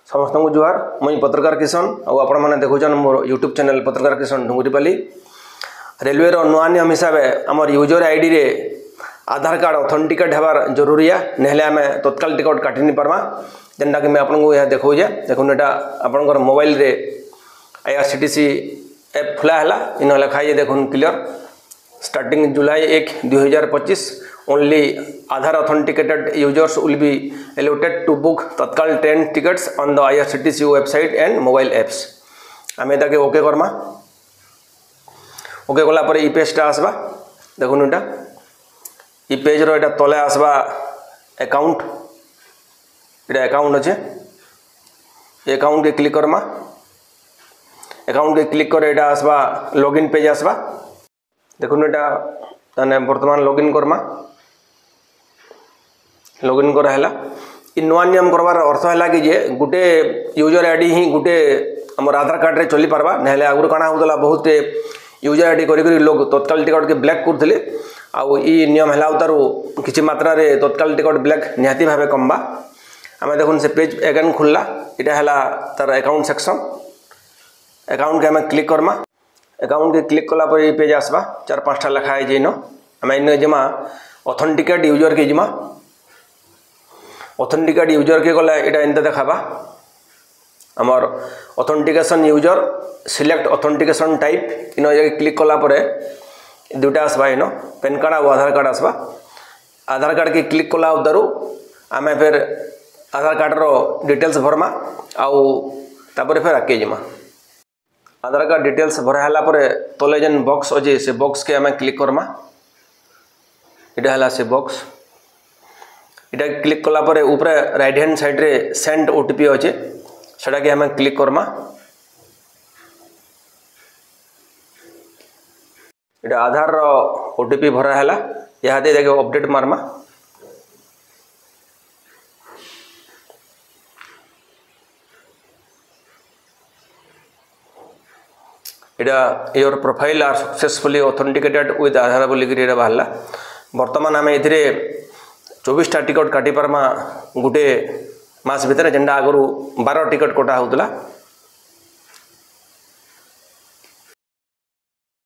समस्त को जुहार मुई पत्रकार किशन और आपण मैंने देखुन मोर यूट्यूब चैनल पत्रकार किशन डुंगरीपाली। रेलवे नुआ नियम हिसाब से आमर यूजर आईडी रे आधार कार्ड ऑथेंटिकेट हबार जरूरी है, नहले आम तत्काल टिकट काटि नहीं पार्मा। जेनटा कि आपको यह देखौजे देखुन एटा आपनकर मोबाइल रे IRCTC ऐप खुला है, इन लिखाई देखुन clear starting July 1, 2025 only Aadhaar authenticated users will be allotted to book Tatkal train tickets on the IRCTC website and mobile apps। आम ताके ओके करमा। ओके कला पर ई पेजटा आसबा देखुन एटा ई पेज रो एटा तले आसबा अकाउंट, एटा अकाउंट अच्छे अकाउंट के क्लिक करमा। अकाउंट के क्लिक कर एटा आसबा लॉगिन पेज आसबा देखुन एटा ताने वर्तमान लॉगिन करमा। लॉगिन कर है नुआ नियम करवार अर्थ है कि जे गोटे यूजर आईडी ही गोटे आम आधार कार्ड रे चली पारबा, नहले आगुरी काना होता बहुत यूजर आईडी करी लोग तत्काल टिकट के ब्लैक करते आउ ई नियम है तारू किसी मात्रा रे तत्काल टिकट ब्लैक निहाती भाव कमबा। आम देखुन से पेज एगेन खुलला, यहाँ है तार अकाउंट सेक्शन। अकाउंट के आम क्लिक करमा। अकाउंट के क्लिक कला पर पेज आसबा 4-5टा लिखाई जेन आम इन जिमा ऑथेंटिकेट यूजर के जिमा। ऑथेंटिकेट यूजर के गला यहाँ एंता देखाबा आमर authentication user select authentication type in click कला पर दुटा आसबा इन पैन कार्ड और आधार कार्ड आसबा। आधार कार्ड के क्लिक कला उतारू आम फिर आधार कार्ड रो डिटेल्स भरमा आउ तापर फिर आगे जिमा। आधार कार्ड डिटेल्स भरा है तले जेन बॉक्स अच्छे से बॉक्स के आम क्लिक करमा। यहाँ है से बॉक्स, इटा क्लिक कला पर ऊपर राइट हैंड साइड रे सेंड OTP अच्छे सेटा के हमें क्लिक करमा। इटा आधार OTP भरा है यहाँ दे देखे अपडेट मारमा। इटा your profile are successfully authenticated with Aadhaar बोलिक बाहर। बर्तमान आम ए 24टा टिकट काटी पार्मा गोटे मास भितर, जेनटा आगु 12 टिकट कटा होता।